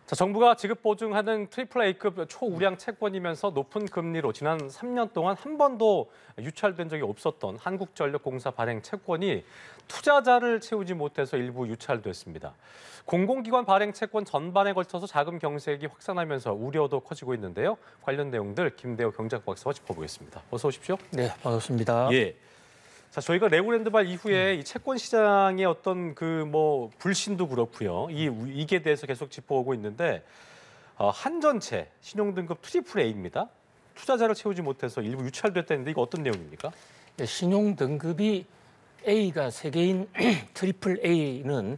자, 정부가 지급 보증하는 트리플 A급 초우량 채권이면서 높은 금리로 지난 3년 동안 한 번도 유찰된 적이 없었던 한국전력공사 발행 채권이 투자자를 채우지 못해서 일부 유찰됐습니다. 공공기관 발행 채권 전반에 걸쳐서 자금 경색이 확산하면서 우려도 커지고 있는데요. 관련 내용들 김대호 경제학 박사와 짚어보겠습니다. 어서 오십시오. 네, 반갑습니다. 예. 자, 저희가 레고랜드발 이후에 이 채권 시장의 어떤 불신도 그렇고요. 이익에 대해서 계속 짚어오고 있는데 한전채 신용등급 트리플 A입니다. 투자자를 채우지 못해서 일부 유찰됐다는데 이거 어떤 내용입니까? 네, 신용등급이 A가 3개인 트리플 A는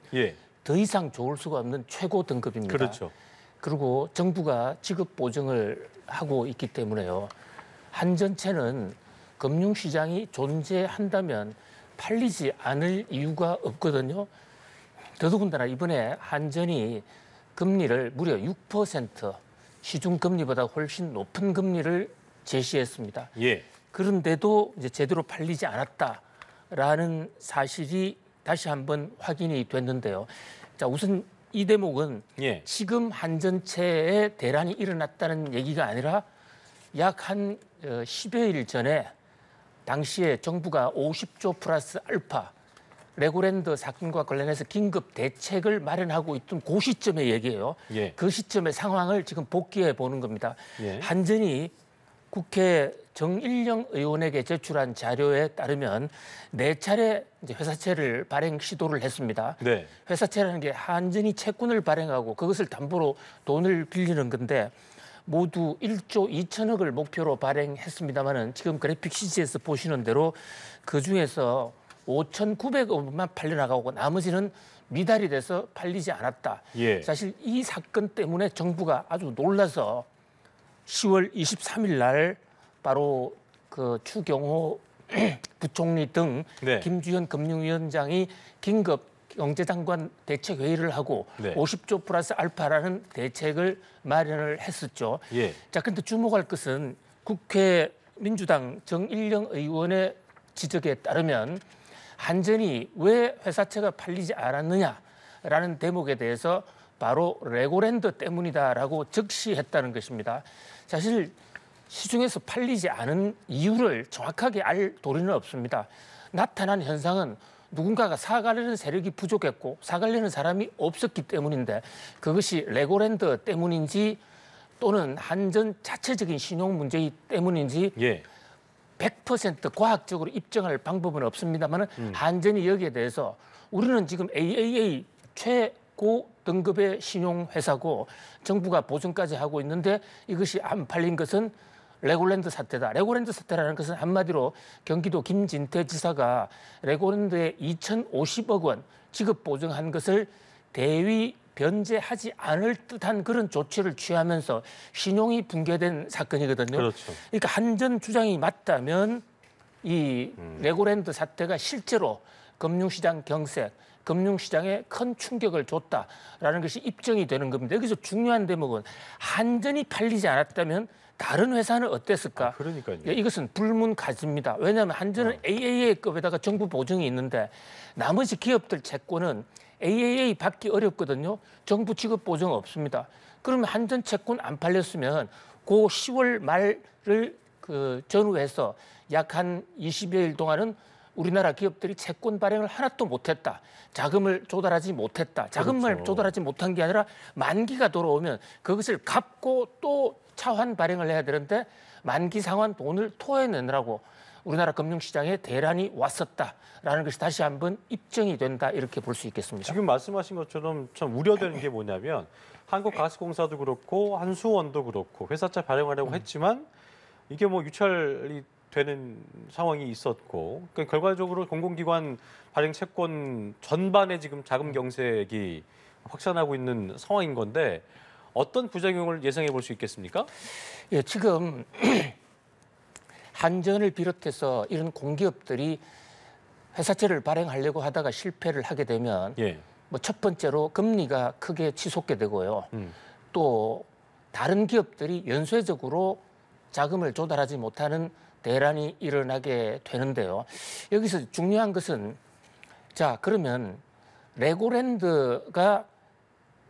더 이상 좋을 수가 없는 최고 등급입니다. 그렇죠. 그리고 정부가 지급 보증을 하고 있기 때문에요. 한전채는 금융시장이 존재한다면 팔리지 않을 이유가 없거든요. 더더군다나 이번에 한전이 금리를 무려 6%, 시중금리보다 훨씬 높은 금리를 제시했습니다. 예. 그런데도 이제 제대로 팔리지 않았다라는 사실이 다시 한번 확인이 됐는데요. 자, 우선 이 대목은 지금 한전채에 대란이 일어났다는 얘기가 아니라 약 한 10여일 전에 당시에 정부가 50조 플러스 알파 레고랜드 사건과 관련해서 긴급 대책을 마련하고 있던 그 시점의 얘기예요. 그 시점의 상황을 지금 복기해 보는 겁니다. 한전이 국회 정일영 의원에게 제출한 자료에 따르면 4차례 이제 회사채를 발행 시도를 했습니다. 회사채라는 게 한전이 채권을 발행하고 그것을 담보로 돈을 빌리는 건데 모두 1조 2천억을 목표로 발행했습니다마는 지금 그래픽 CG에서 보시는 대로 그중에서 5,900억만 팔려나가고 나머지는 미달이 돼서 팔리지 않았다. 사실 이 사건 때문에 정부가 아주 놀라서 10월 23일 날 바로 그 추경호 부총리 등 김주현 금융위원장이 긴급 경제장관 대책회의를 하고 50조 플러스 알파라는 대책을 마련을 했었죠. 자, 그런데 주목할 것은 국회 민주당 정일영 의원의 지적에 따르면 한전이 왜 회사채가 팔리지 않았느냐라는 대목에 대해서 바로 레고랜드 때문이다라고 적시했다는 것입니다. 사실 시중에서 팔리지 않은 이유를 정확하게 알 도리는 없습니다. 나타난 현상은 누군가가 사가려는 세력이 부족했고 사가려는 사람이 없었기 때문인데 그것이 레고랜드 때문인지 또는 한전 자체적인 신용 문제 때문인지 100% 과학적으로 입증할 방법은 없습니다만 한전이 여기에 대해서 우리는 지금 AAA 최고 등급의 신용회사고 정부가 보증까지 하고 있는데 이것이 안 팔린 것은 레고랜드 사태다. 레고랜드 사태라는 것은 한마디로 경기도 김진태 지사가 레고랜드에 2,050억 원 지급 보증한 것을 대위 변제하지 않을 듯한 그런 조치를 취하면서 신용이 붕괴된 사건이거든요. 그러니까 한전 주장이 맞다면 이 레고랜드 사태가 실제로 금융시장 경색, 금융시장에 큰 충격을 줬다라는 것이 입증이 되는 겁니다. 여기서 중요한 대목은 한전이 팔리지 않았다면 다른 회사는 어땠을까? 그러니까요. 이것은 불문가지입니다. 왜냐하면 한전은 AAA급에다가 정부 보증이 있는데 나머지 기업들 채권은 AAA 받기 어렵거든요. 정부 지급 보증 없습니다. 그러면 한전 채권 안 팔렸으면 그 10월 말을 전후해서 약 한 20여일 동안은 우리나라 기업들이 채권 발행을 하나도 못했다. 자금을 조달하지 못했다. 자금을 조달하지 못한 게 아니라 만기가 돌아오면 그것을 갚고 또 차환 발행을 해야 되는데 만기 상환 돈을 토해내느라고 우리나라 금융시장에 대란이 왔었다라는 것이 다시 한번 입증이 된다 이렇게 볼 수 있겠습니다. 지금 말씀하신 것처럼 참 우려되는 게 뭐냐면 한국가스공사도 그렇고 한수원도 그렇고 회사채 발행하려고 했지만 이게 유찰이 되는 상황이 있었고 그러니까 결과적으로 공공기관 발행 채권 전반에 지금 자금 경색이 확산하고 있는 상황인 건데 어떤 부작용을 예상해 볼 수 있겠습니까? 지금 한전을 비롯해서 이런 공기업들이 회사채를 발행하려고 하다가 실패를 하게 되면 첫 번째로 금리가 크게 치솟게 되고요. 또 다른 기업들이 연쇄적으로 자금을 조달하지 못하는 대란이 일어나게 되는데요. 여기서 중요한 것은 자, 그러면 레고랜드가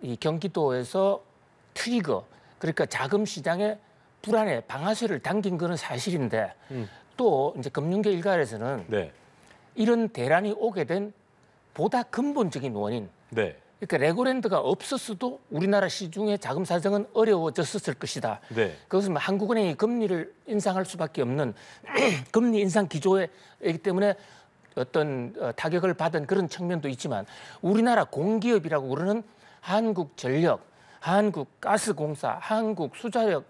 이 경기도에서 트리거, 그러니까 자금 시장의 불안에 방아쇠를 당긴 거는 사실인데 또 이제 금융계 일각에서는 네. 이런 대란이 오게 된 보다 근본적인 원인, 네. 그러니까 레고랜드가 없었어도 우리나라 시중의 자금 사정은 어려워졌을 것이다. 네. 그것은 뭐 한국은행이 금리를 인상할 수밖에 없는 금리 인상 기조이기 때문에 어떤 타격을 받은 그런 측면도 있지만 우리나라 공기업이라고 그러는 한국전력, 한국가스공사, 한국수자력,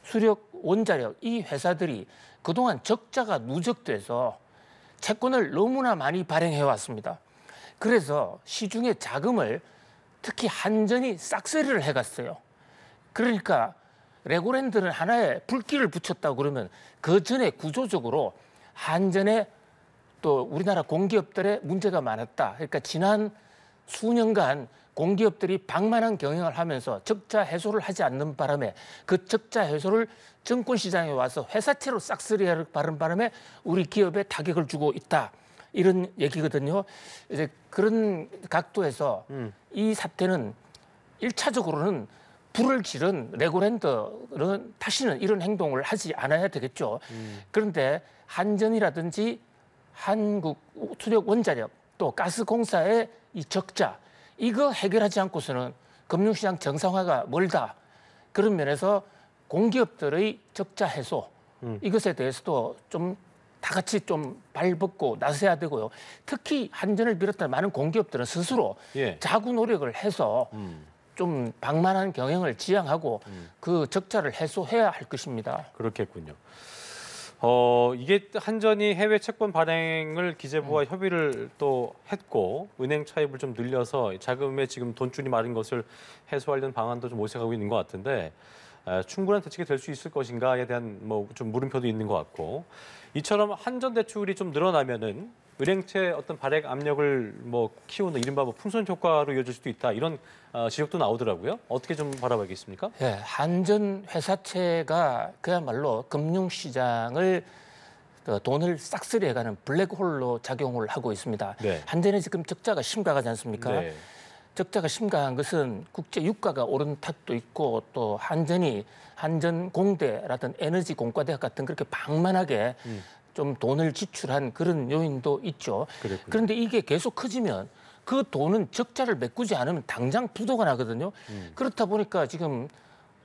수력원자력 이 회사들이 그동안 적자가 누적돼서 채권을 너무나 많이 발행해 왔습니다. 그래서 시중의 자금을 특히 한전이 싹쓸이를 해갔어요. 그러니까 레고랜드는 하나의 불길을 붙였다고 그러면 그 전에 구조적으로 한전에 또 우리나라 공기업들의 문제가 많았다. 그러니까 지난 수년간 공기업들이 방만한 경영을 하면서 적자 해소를 하지 않는 바람에 그 적자 해소를 증권시장에 와서 회사채로 싹쓸이하는 바람에 우리 기업에 타격을 주고 있다. 이런 얘기거든요. 이제 그런 각도에서 이 사태는 1차적으로는 불을 지른 레고랜드는 다시는 이런 행동을 하지 않아야 되겠죠. 그런데 한전이라든지 한국 수력원자력 또 가스공사의 이 적자 이거 해결하지 않고서는 금융시장 정상화가 멀다. 그런 면에서 공기업들의 적자 해소 이것에 대해서도 좀 다 같이 좀 발벗고 나서야 되고요. 특히 한전을 비롯한 많은 공기업들은 스스로 자구 노력을 해서 좀 방만한 경영을 지향하고 그 적자를 해소해야 할 것입니다. 그렇겠군요. 이게 한전이 해외 채권 발행을 기재부와 협의를 또 했고 은행 차입을 좀 늘려서 자금에 지금 돈줄이 마른 것을 해소하려는 방안도 좀 모색하고 있는 것 같은데 충분한 대책이 될 수 있을 것인가에 대한 뭐 좀 물음표도 있는 것 같고 이처럼 한전 대출이 좀 늘어나면은 은행채 어떤 발행 압력을 뭐 키우는 이른바 뭐 풍선 효과로 이어질 수도 있다 이런 지적도 나오더라고요. 어떻게 좀 바라보겠습니까? 네, 한전 회사채가 그야말로 금융시장을 돈을 싹쓸이해가는 블랙홀로 작용을 하고 있습니다. 네. 한전의 지금 적자가 심각하지 않습니까? 네. 적자가 심각한 것은 국제 유가가 오른 탓도 있고 또 한전이 한전공대라든 에너지 공과대학 같은 그렇게 방만하게 좀 돈을 지출한 그런 요인도 있죠. 그랬군요. 그런데 이게 계속 커지면 그 돈은 적자를 메꾸지 않으면 당장 부도가 나거든요. 그렇다 보니까 지금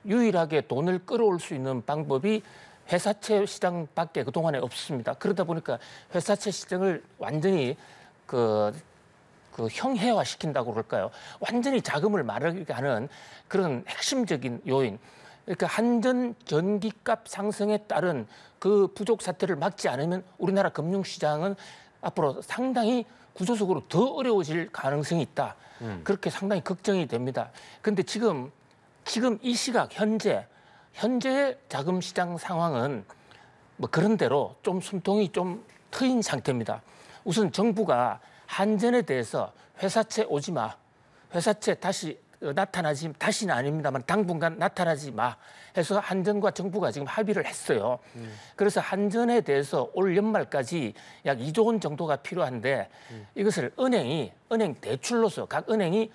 유일하게 돈을 끌어올 수 있는 방법이 회사채 시장밖에 그동안에 없습니다. 그러다 보니까 회사채 시장을 완전히 그 형해화 시킨다고 그럴까요? 완전히 자금을 마르게 하는 그런 핵심적인 요인. 그러니까 한전 전기값 상승에 따른 그 부족 사태를 막지 않으면 우리나라 금융시장은 앞으로 상당히 구조적으로 더 어려워질 가능성이 있다. 그렇게 상당히 걱정이 됩니다. 그런데 지금 이 시각 현재의 자금 시장 상황은 뭐 그런 대로 좀 숨통이 좀 트인 상태입니다. 우선 정부가 한전에 대해서 회사채 오지 마. 회사채 다시는 아닙니다만 당분간 나타나지 마 해서 한전과 정부가 지금 합의를 했어요. 그래서 한전에 대해서 올 연말까지 약 2조 원 정도가 필요한데 이것을 은행 대출로서 각 은행이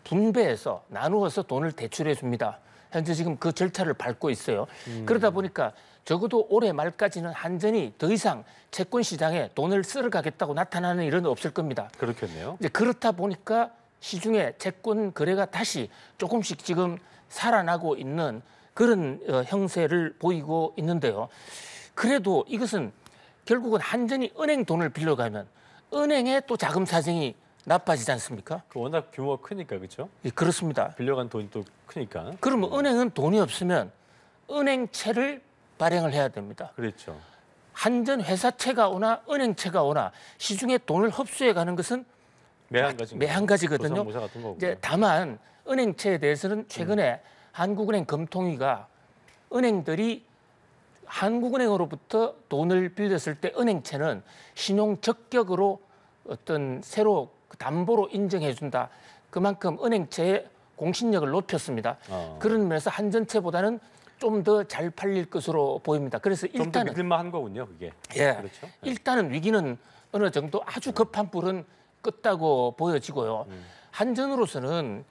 분배해서 나누어서 돈을 대출해 줍니다. 현재 지금 그 절차를 밟고 있어요. 그러다 보니까 적어도 올해 말까지는 한전이 더 이상 채권 시장에 돈을 쓸어가겠다고 나타나는 일은 없을 겁니다. 그렇겠네요. 이제 그렇다 보니까 시중에 채권 거래가 다시 조금씩 지금 살아나고 있는 그런 형세를 보이고 있는데요. 그래도 이것은 결국은 한전이 은행 돈을 빌려가면 은행의 또 자금 사정이 나빠지지 않습니까? 그 워낙 규모가 크니까 그렇죠? 예, 그렇습니다. 빌려간 돈이 또 크니까. 그러면 은행은 돈이 없으면 은행채를 발행을 해야 됩니다. 그렇죠. 한전 회사채가 오나 은행채가 오나 시중에 돈을 흡수해 가는 것은 매한가지거든요. 조선모사 같은 거고. 이제 다만 은행채에 대해서는 최근에 한국은행 금통위가 은행들이 한국은행으로부터 돈을 빌렸을 때 은행채는 신용 적격으로 어떤 새로 담보로 인정해 준다. 그만큼 은행채의 공신력을 높였습니다. 그런 면에서 한전채보다는 좀 더 잘 팔릴 것으로 보입니다. 그래서 좀 더 일단은 믿을만한 거군요, 그게. 예, 그렇죠. 네. 일단은 위기는 어느 정도 아주 급한 불은 껐다고 보여지고요. 한전으로서는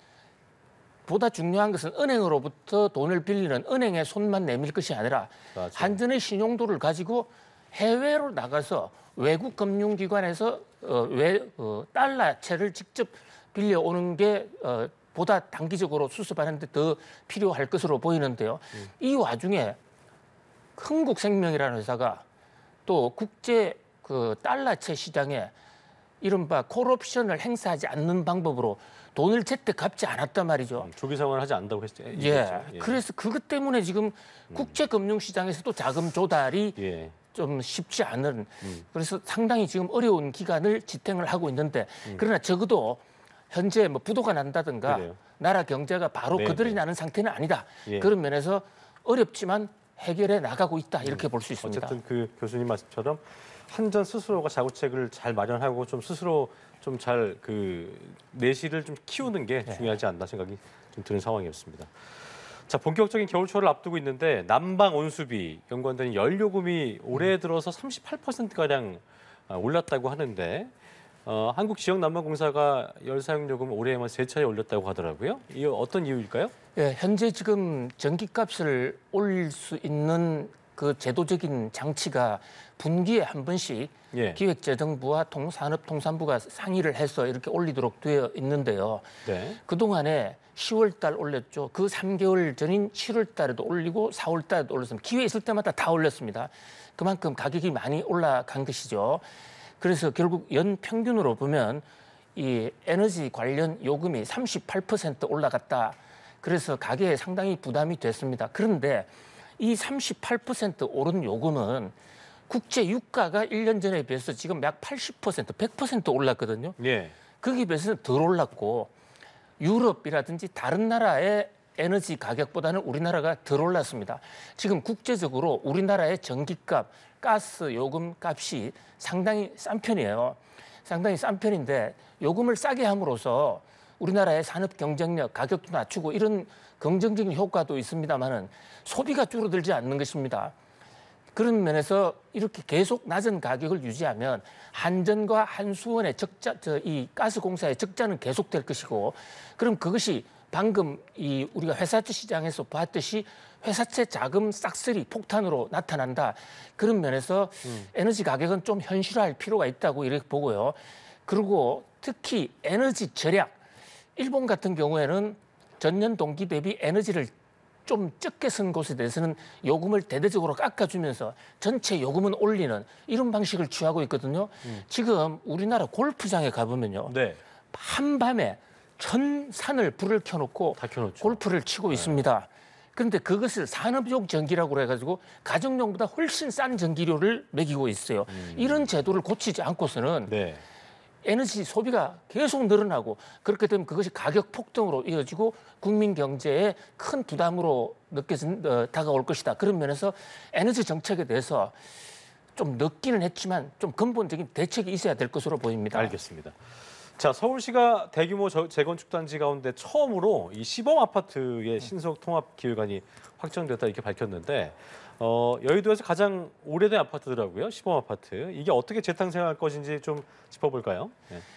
보다 중요한 것은 은행으로부터 돈을 빌리는 은행의 손만 내밀 것이 아니라 맞아요. 한전의 신용도를 가지고 해외로 나가서 외국 금융기관에서 달러채를 직접 빌려오는 게 보다 단기적으로 수습하는 데 더 필요할 것으로 보이는데요. 이 와중에 흥국생명이라는 회사가 또 국제 달러채 시장에 이른바 콜옵션을 행사하지 않는 방법으로 돈을 제때 갚지 않았단 말이죠. 조기 상환을 하지 않는다고 했죠. 예. 그래서 그것 때문에 지금 국제 금융 시장에서도 자금 조달이 좀 쉽지 않은 그래서 상당히 지금 어려운 기간을 지탱을 하고 있는데 그러나 적어도 현재 뭐 부도가 난다든가 그래요. 나라 경제가 바로 거들이 나는 상태는 아니다. 그런 면에서 어렵지만 해결해 나가고 있다 이렇게 볼 수 있습니다. 어쨌든 그 교수님 말씀처럼 한전 스스로가 자구책을 잘 마련하고 좀 스스로 좀 잘 내실을 좀 키우는 게 중요하지 않나 생각이 좀 드는 상황이었습니다. 자, 본격적인 겨울철을 앞두고 있는데 난방 온수비 연관된 연료금이 올해 들어서 38%가량 올랐다고 하는데 한국지역난방공사가 열사용요금 올해에만 3차례 올렸다고 하더라고요. 이게 어떤 이유일까요? 예, 현재 지금 전기값을 올릴 수 있는 그 제도적인 장치가 분기에 한 번씩 기획재정부와 산업통상부가 상의를 해서 이렇게 올리도록 되어 있는데요. 그동안에 10월 달 올렸죠. 그 3개월 전인 7월 달에도 올리고 4월 달에도 올렸습니다. 기회 있을 때마다 다 올렸습니다. 그만큼 가격이 많이 올라간 것이죠. 그래서 결국 연 평균으로 보면 이 에너지 관련 요금이 38% 올라갔다. 그래서 가계에 상당히 부담이 됐습니다. 그런데 이 38% 오른 요금은 국제 유가가 1년 전에 비해서 지금 약 80%, 100% 올랐거든요. 거기에 비해서는 덜 올랐고 유럽이라든지 다른 나라의 에너지 가격보다는 우리나라가 덜 올랐습니다. 지금 국제적으로 우리나라의 전기값, 가스 요금 값이 상당히 싼 편이에요. 상당히 싼 편인데 요금을 싸게 함으로써 우리나라의 산업 경쟁력, 가격도 낮추고 이런 긍정적인 효과도 있습니다만은 소비가 줄어들지 않는 것입니다. 그런 면에서 이렇게 계속 낮은 가격을 유지하면 한전과 한수원의 이 가스공사의 적자는 계속될 것이고, 그럼 그것이 방금 우리가 회사채 시장에서 봤듯이 회사채 자금 싹쓸이 폭탄으로 나타난다. 그런 면에서 에너지 가격은 좀 현실화할 필요가 있다고 이렇게 보고요. 그리고 특히 에너지 절약. 일본 같은 경우에는 전년 동기 대비 에너지를 좀 적게 쓴 곳에 대해서는 요금을 대대적으로 깎아주면서 전체 요금은 올리는 이런 방식을 취하고 있거든요. 지금 우리나라 골프장에 가보면요. 한밤에 천산을 불을 켜놓고 골프를 치고 있습니다. 그런데 그것을 산업용 전기라고 해가지고 가정용보다 훨씬 싼 전기료를 매기고 있어요. 이런 제도를 고치지 않고서는 에너지 소비가 계속 늘어나고 그렇게 되면 그것이 가격 폭등으로 이어지고 국민 경제에 큰 부담으로 다가올 것이다. 그런 면에서 에너지 정책에 대해서 좀 늦기는 했지만 좀 근본적인 대책이 있어야 될 것으로 보입니다. 알겠습니다. 자, 서울시가 대규모 재건축 단지 가운데 처음으로 이 시범 아파트의 신속 통합 기획안이 확정됐다 이렇게 밝혔는데 여의도에서 가장 오래된 아파트더라고요. 시범 아파트. 이게 어떻게 재탄생할 것인지 좀 짚어볼까요?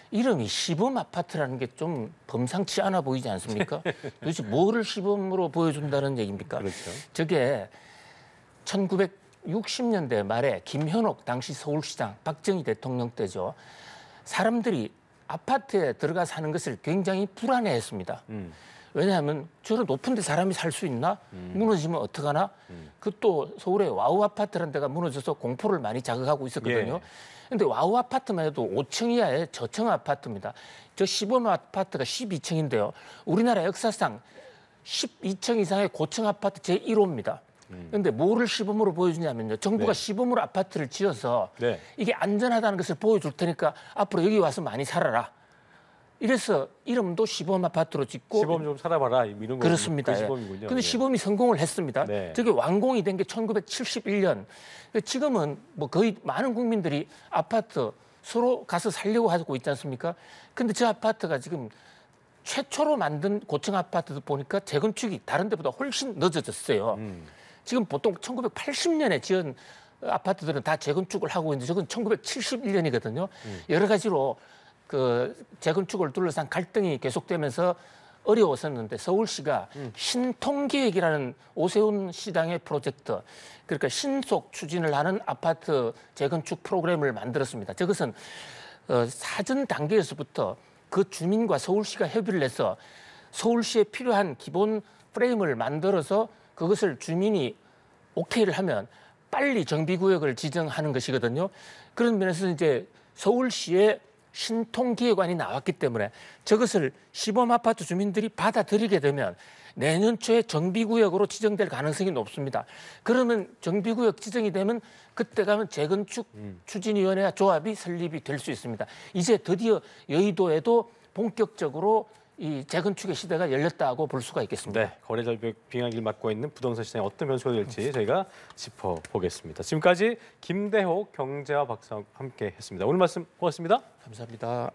이름이 시범 아파트라는 게 좀 범상치 않아 보이지 않습니까? 도대체 뭐를 시범으로 보여준다는 얘기입니까? 저게 1960년대 말에 김현옥 당시 서울시장 박정희 대통령 때죠. 사람들이 아파트에 들어가 사는 것을 굉장히 불안해했습니다. 왜냐하면 저런 높은 데 사람이 살 수 있나? 무너지면 어떡하나? 그것도 서울의 와우 아파트라는 데가 무너져서 공포를 많이 자극하고 있었거든요. 근데 와우 아파트만 해도 5층 이하의 저층 아파트입니다. 저 시범 아파트가 12층인데요. 우리나라 역사상 12층 이상의 고층 아파트 제1호입니다. 그런데 뭐를 시범으로 보여주냐면요. 정부가 시범으로 아파트를 지어서 이게 안전하다는 것을 보여줄 테니까 앞으로 여기 와서 많이 살아라. 이래서 이름도 시범 아파트로 짓고 시범 좀 살아봐라 이런 거 그렇습니다. 시범이군요. 근데 시범이 성공을 했습니다. 저게 완공이 된 게 1971년. 지금은 뭐 거의 많은 국민들이 아파트 서로 가서 살려고 하고 있지 않습니까? 근데 저 아파트가 지금 최초로 만든 고층 아파트도 보니까 재건축이 다른 데보다 훨씬 늦어졌어요. 지금 보통 1980년에 지은 아파트들은 다 재건축을 하고 있는데 저건 1971년이거든요. 여러 가지로 그 재건축을 둘러싼 갈등이 계속되면서 어려웠었는데 서울시가 신통기획이라는 오세훈 시장의 프로젝트, 그러니까 신속 추진을 하는 아파트 재건축 프로그램을 만들었습니다. 저것은 사전 단계에서부터 그 주민과 서울시가 협의를 해서 서울시에 필요한 기본 프레임을 만들어서 그것을 주민이 오케이를 하면 빨리 정비구역을 지정하는 것이거든요. 그런 면에서 이제 서울시의 신통기획안이 나왔기 때문에 저것을 시범아파트 주민들이 받아들이게 되면 내년 초에 정비구역으로 지정될 가능성이 높습니다. 그러면 정비구역 지정이 되면 그때 가면 재건축 추진위원회와 조합이 설립이 될 수 있습니다. 이제 드디어 여의도에도 본격적으로 이 재건축의 시대가 열렸다고 볼 수가 있겠습니다. 네, 거래절벽 빙하기를 맞고 있는 부동산 시장에 어떤 변수가 될지 저희가 짚어보겠습니다. 지금까지 김대호 경제와 박사와 함께했습니다. 오늘 말씀 고맙습니다. 감사합니다.